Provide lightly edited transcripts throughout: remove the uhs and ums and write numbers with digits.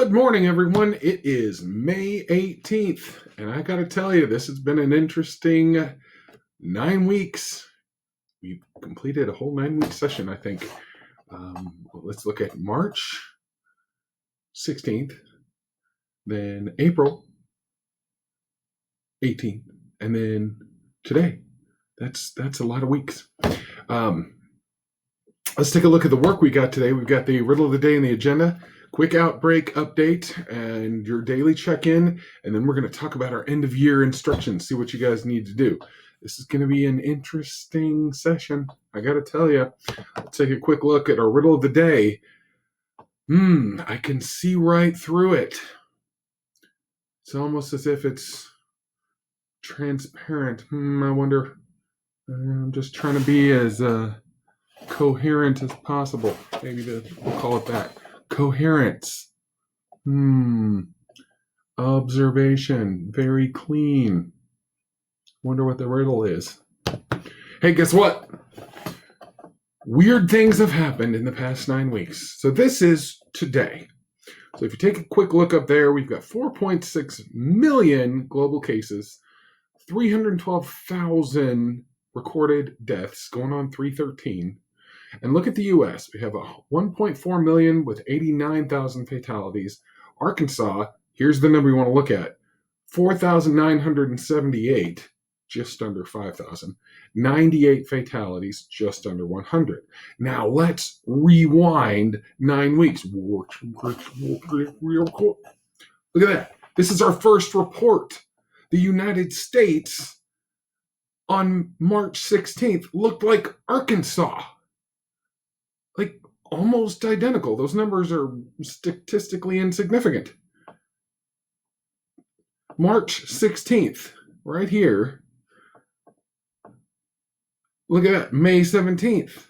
Good morning, everyone. It is May 18th, and I got to tell you, this has been an interesting 9 weeks. We've completed a whole 9 week session, I think. Let's look at March 16th, then April 18th, and then today. That's a lot of weeks. Let's take a look at the work we got today. We've got the riddle of the day and the agenda, quick outbreak update, and your daily check-in, and then we're going to talk about our end-of-year instructions, see what you guys need to do. This is going to be an interesting session, I got to tell you. Let's take a quick look at our riddle of the day. I can see right through it. It's almost as if it's transparent. I wonder. I'm just trying to be as coherent as possible. Maybe we'll call it that. Coherence. Observation. Very clean. Wonder what the riddle is. Hey, guess what? Weird things have happened in the past 9 weeks. So this is today. So if you take a quick look up there, we've got 4.6 million global cases, 312,000 recorded deaths, going on 313. And look at the U.S. We have 1.4 million with 89,000 fatalities. Arkansas, here's the number you want to look at, 4,978, just under 5,000. 98 fatalities, just under 100. Now let's rewind 9 weeks. Look at that. This is our first report. The United States on March 16th looked like Arkansas. Like almost identical. Those numbers are statistically insignificant. March 16th, right here. Look at that, May 17th.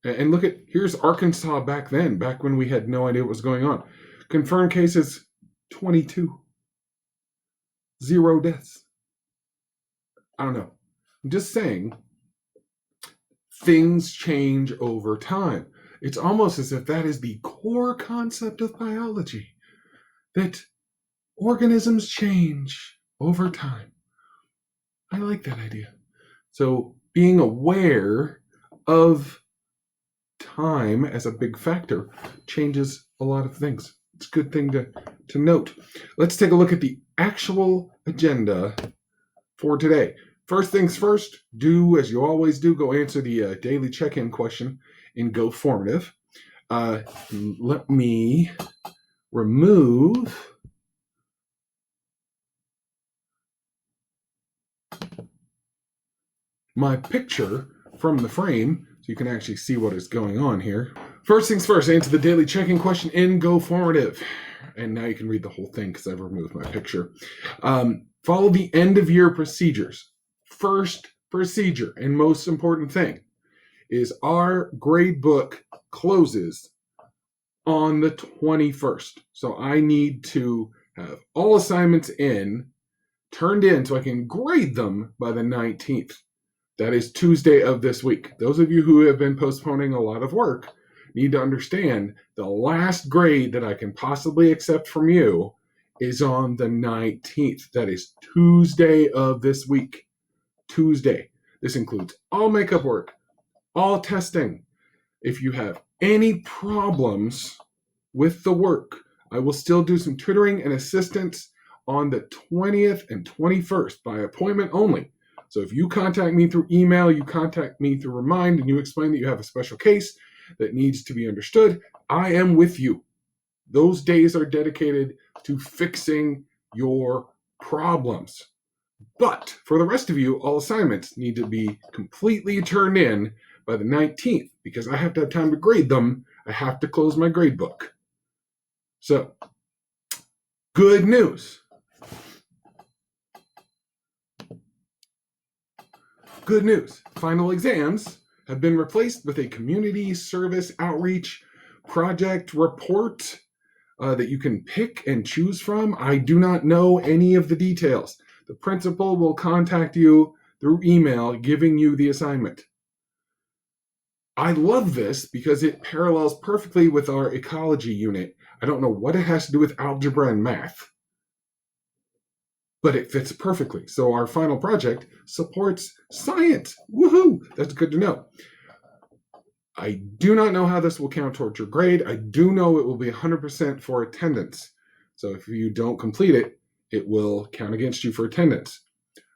And look at, here's Arkansas back then, back when we had no idea what was going on. Confirmed cases, 22. 0 deaths. I don't know. I'm just saying, things change over time. It's almost as if that is the core concept of biology, that organisms change over time. I like that idea. So being aware of time as a big factor changes a lot of things. It's a good thing to note. Let's take a look at the actual agenda for today. First things first, do as you always do, go answer the daily check-in question in GoFormative. Let me remove my picture from the frame so you can actually see what is going on here. First things first, answer the daily check-in question in GoFormative. And now you can read the whole thing because I've removed my picture. Follow the end-of-year procedures. First procedure and most important thing is our grade book closes on the 21st. So I need to have all assignments turned in so I can grade them by the 19th. That is Tuesday of this week. Those of you who have been postponing a lot of work need to understand the last grade that I can possibly accept from you is on the 19th. That is Tuesday of this week. Tuesday. This includes all makeup work, all testing. If you have any problems with the work, I will still do some tutoring and assistance on the 20th and 21st by appointment only. So if you contact me through email, you contact me through Remind, and you explain that you have a special case that needs to be understood, I am with you. Those days are dedicated to fixing your problems. But for the rest of you, all assignments need to be completely turned in by the 19th because I have to have time to grade them. I have to close my grade book. So, good news. Good news. Final exams have been replaced with a community service outreach project report that you can pick and choose from. I do not know any of the details. The principal will contact you through email giving you the assignment. I love this because it parallels perfectly with our ecology unit. I don't know what it has to do with algebra and math, but it fits perfectly. So our final project supports science. Woohoo! That's good to know. I do not know how this will count towards your grade. I do know it will be 100% for attendance. So if you don't complete it, it will count against you for attendance.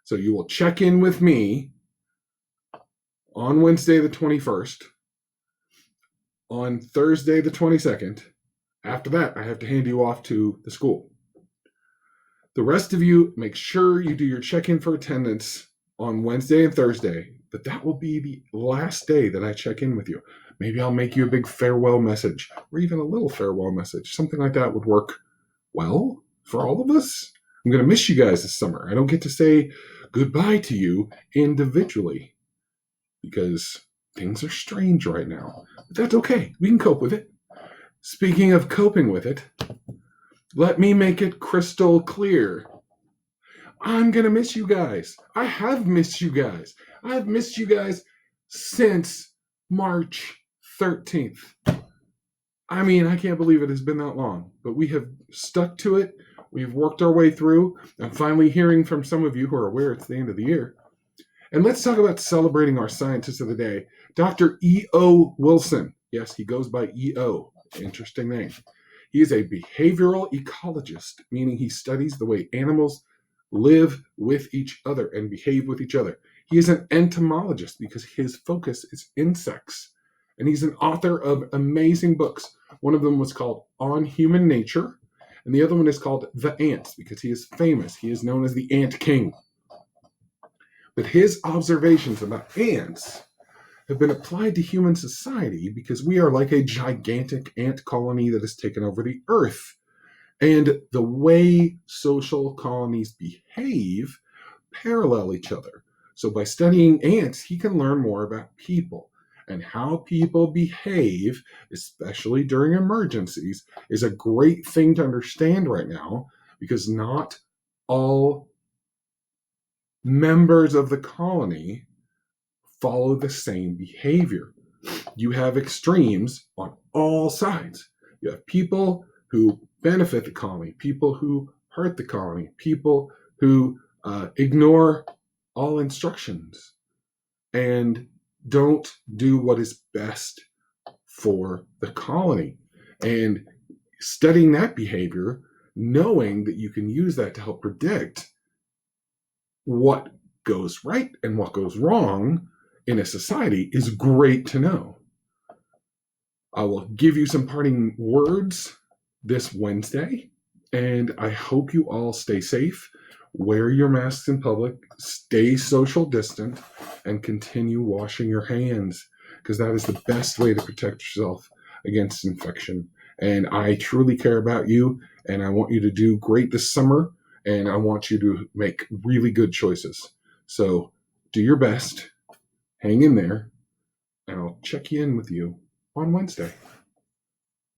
So you will check in with me on Wednesday the 21st, on Thursday the 22nd. After that, I have to hand you off to the school. The rest of you, make sure you do your check-in for attendance on Wednesday and Thursday, but that will be the last day that I check in with you. Maybe I'll make you a big farewell message, or even a little farewell message. Something like that would work well for all of us. I'm going to miss you guys this summer. I don't get to say goodbye to you individually because things are strange right now. But that's okay. We can cope with it. Speaking of coping with it, let me make it crystal clear. I'm going to miss you guys. I have missed you guys. I've missed you guys since March 13th. I mean, I can't believe it has been that long, but we have stuck to it. We've worked our way through. I'm finally hearing from some of you who are aware it's the end of the year. And let's talk about celebrating our scientist of the day, Dr. E.O. Wilson. Yes, he goes by E.O. Interesting name. He is a behavioral ecologist, meaning he studies the way animals live with each other and behave with each other. He is an entomologist because his focus is insects. And he's an author of amazing books. One of them was called On Human Nature, and the other one is called The Ants because he is famous. He is known as the Ant King. But his observations about ants have been applied to human society because we are like a gigantic ant colony that has taken over the earth. And the way social colonies behave parallel each other. So by studying ants, he can learn more about people. And how people behave, especially during emergencies, is a great thing to understand right now because not all members of the colony follow the same behavior. You have extremes on all sides. You have people who benefit the colony, people who hurt the colony, people who ignore all instructions and don't do what is best for the colony. And studying that behavior, knowing that you can use that to help predict what goes right and what goes wrong in a society is great to know. I will give you some parting words this Wednesday, and I hope you all stay safe. Wear your masks in public, stay social distant, and continue washing your hands because that is the best way to protect yourself against infection. And I truly care about you, and I want you to do great this summer, and I want you to make really good choices. So do your best, hang in there, and I'll check in with you on Wednesday.